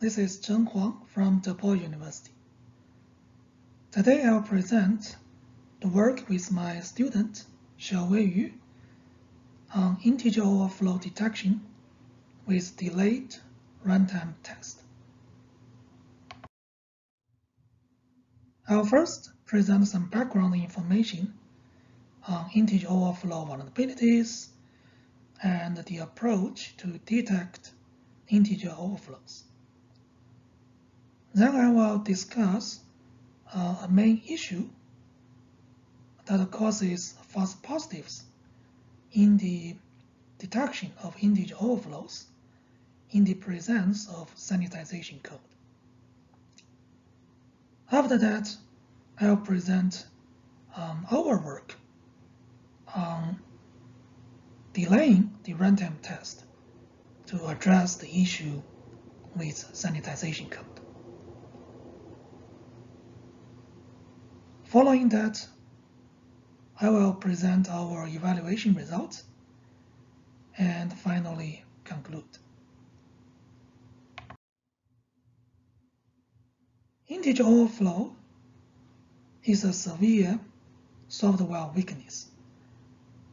This is Zhen Huang from DePaul University. Today I'll present the work with my student Xiaowei Yu on integer overflow detection with delayed runtime test. I'll first present some background information on integer overflow vulnerabilities and the approach to detect integer overflows. Then I will discuss a main issue that causes false positives in the detection of integer overflows in the presence of sanitization code. After that, I'll present our work on delaying the runtime test to address the issue with sanitization code. Following that, I will present our evaluation results and finally conclude. Integer overflow is a severe software weakness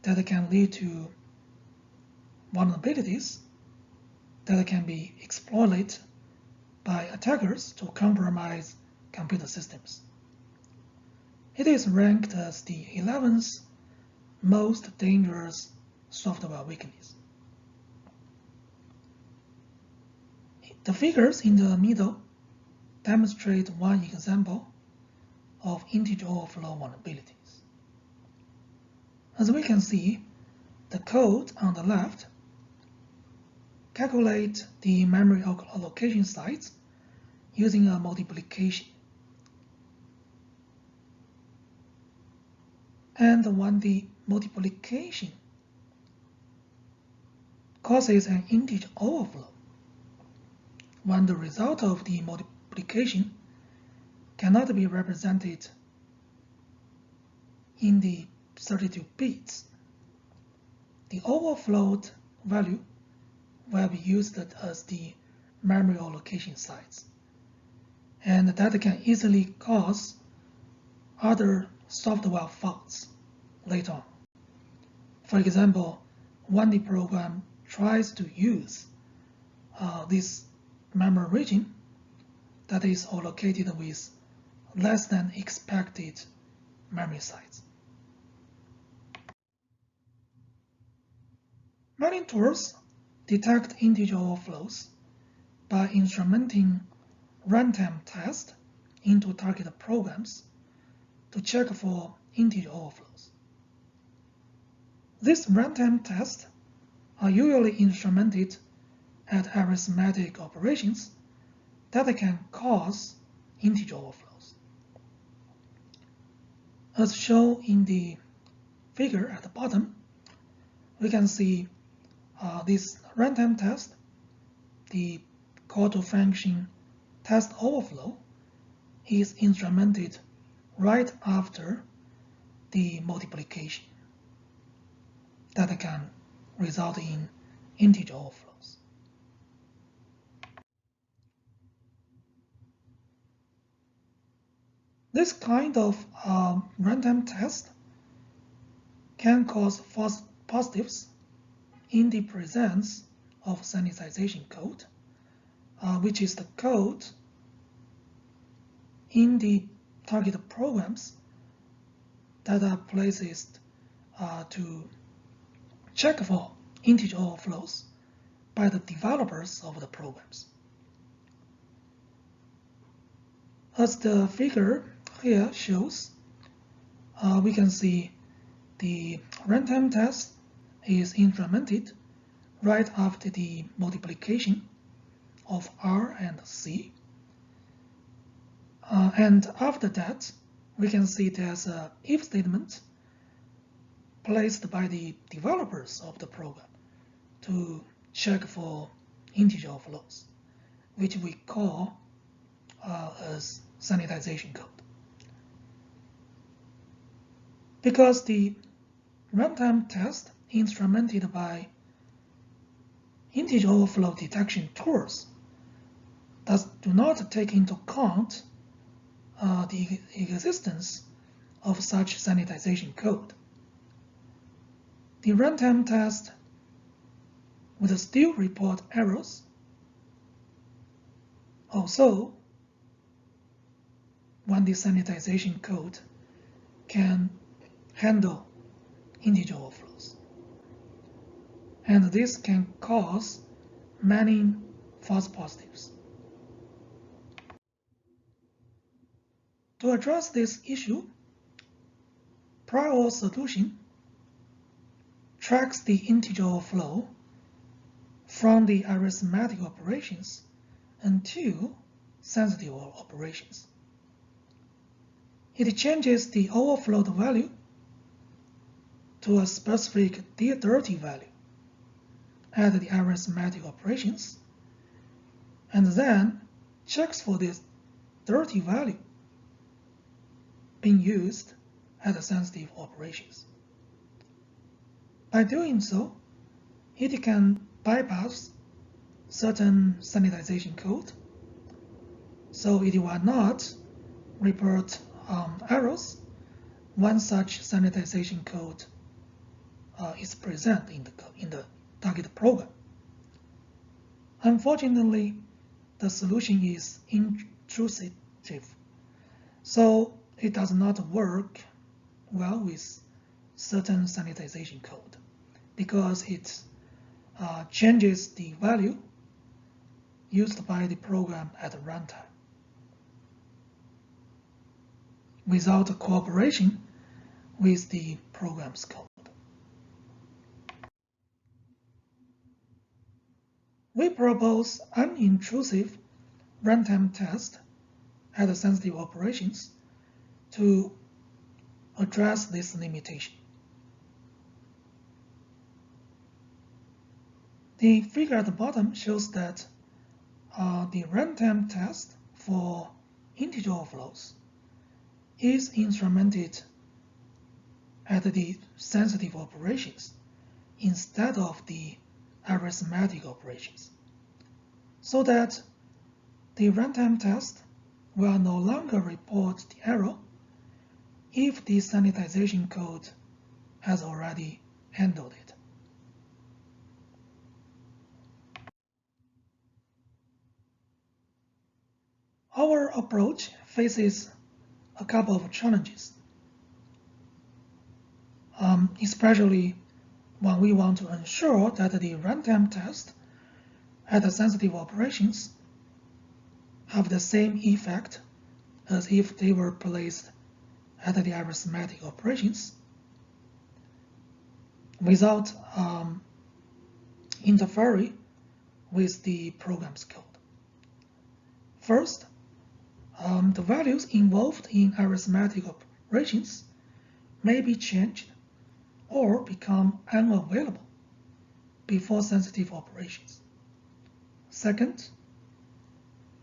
that can lead to vulnerabilities that can be exploited by attackers to compromise computer systems. It is ranked as the 11th most dangerous software weakness. The figures in the middle demonstrate one example of integer overflow vulnerabilities. As we can see, the code on the left calculates the memory allocation size using a multiplication. And when the multiplication causes an integer overflow, when the result of the multiplication cannot be represented in the 32 bits, the overflowed value will be used as the memory allocation size, and that can easily cause other software faults later on. For example, when the program tries to use this memory region that is allocated with less than expected memory size. Many tools detect integer overflows by instrumenting runtime tests into target programs to check for integer overflows. These runtime tests are usually instrumented at arithmetic operations that can cause integer overflows. As shown in the figure at the bottom, we can see this runtime test, the call to function test overflow, is instrumented right after the multiplication that can result in integer overflows. This kind of runtime test can cause false positives in the presence of sanitization code, which is the code in the target programs that are placed to check for integer overflows by the developers of the programs. As the figure here shows, we can see the runtime test is implemented right after the multiplication of R and C. And after that, we can see there's an if statement placed by the developers of the program to check for integer overflows, which we call as sanitization code. Because the runtime test instrumented by integer overflow detection tools do not take into account the existence of such sanitization code. The runtime test would still report errors. Also, when the sanitization code can handle integer overflows. And this can cause many false positives. To address this issue, prior solution tracks the integer overflow from the arithmetic operations until sensitive operations. It changes the overflowed value to a specific dirty value at the arithmetic operations, and then checks for this dirty value being used at the sensitive operations. By doing so, it can bypass certain sanitization code, so it will not report errors when such sanitization code is present in the target program. Unfortunately, the solution is intrusive, so it does not work well with certain sanitization code because it changes the value used by the program at runtime without cooperation with the program's code. We propose unintrusive runtime test at the sensitive operations to address this limitation. The figure at the bottom shows that the runtime test for integer overflows is instrumented at the sensitive operations instead of the arithmetic operations, so that the runtime test will no longer report the error if the sanitization code has already handled it. Our approach faces a couple of challenges, especially when we want to ensure that the runtime test at the sensitive operations have the same effect as if they were placed at the arithmetic operations without interfering with the program's code. First, the values involved in arithmetic operations may be changed or become unavailable before sensitive operations. Second,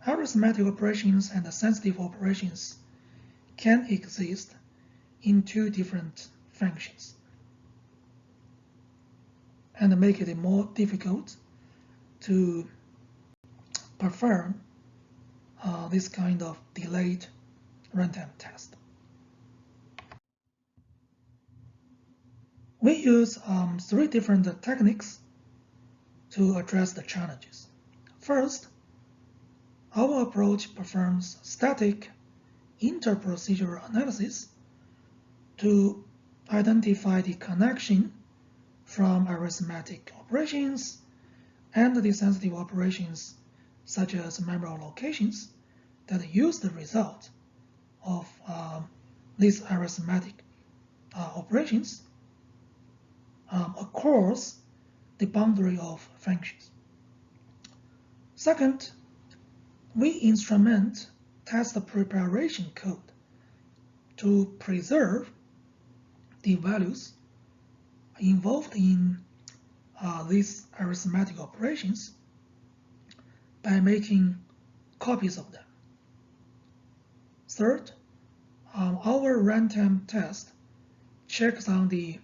arithmetic operations and sensitive operations can exist in two different functions and make it more difficult to perform this kind of delayed runtime test. We use three different techniques to address the challenges. First, our approach performs static interprocedural analysis to identify the connection from arithmetic operations and the sensitive operations such as memory allocations that use the result of these arithmetic operations across the boundary of functions. Second, we instrument test preparation code to preserve the values involved in these arithmetic operations by making copies of them. Third, our runtime test checks on the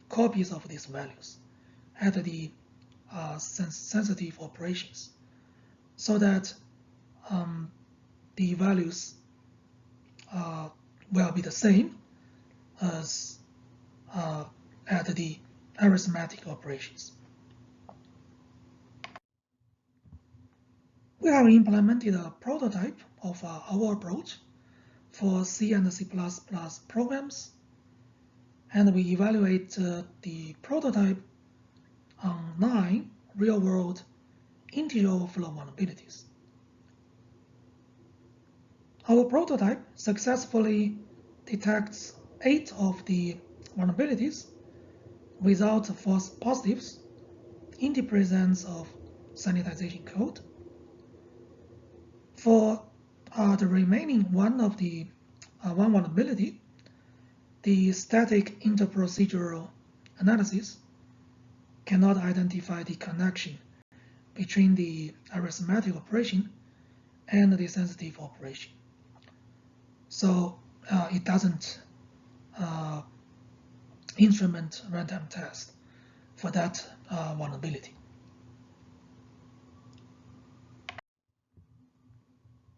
copies of these values at the sensitive operations so that the values will be the same as at the arithmetic operations. We have implemented a prototype of our approach for C and C++ programs, and we evaluate the prototype on 9 real-world integer overflow vulnerabilities. Our prototype successfully detects 8 of the vulnerabilities without false positives in the presence of sanitization code. For the remaining one vulnerability, the static interprocedural analysis cannot identify the connection between the arithmetic operation and the sensitive operation. So it doesn't instrument runtime test for that vulnerability.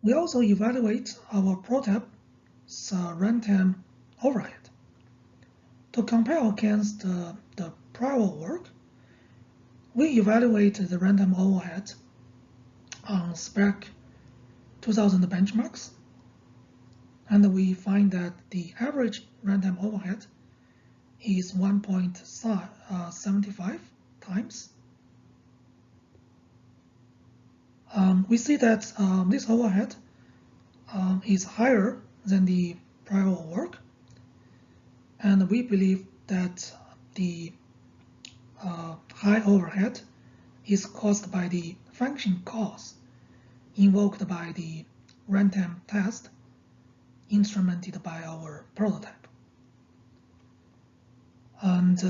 We also evaluate our prototype's runtime overhead. To compare against the prior work, we evaluate the runtime overhead on spec 2000 benchmarks, and we find that the average runtime overhead is 1.75 times. We see that this overhead is higher than the prior work, and we believe that the high overhead is caused by the function calls invoked by the runtime test instrumented by our prototype. And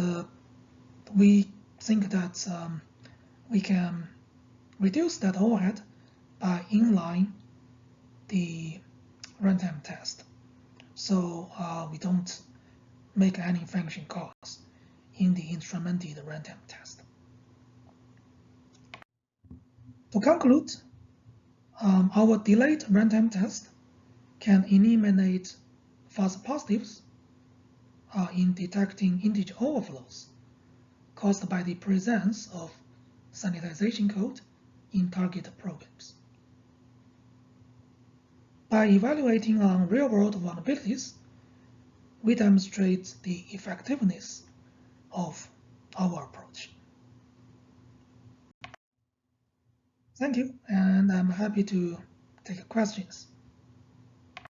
we think that we can reduce that overhead by inline the runtime test. So we don't make any function calls in the instrumented runtime test. To conclude, our delayed runtime test can eliminate false positives in detecting integer overflows caused by the presence of sanitization code in target programs. By evaluating on real-world vulnerabilities, we demonstrate the effectiveness of our approach. Thank you, and I'm happy to take questions.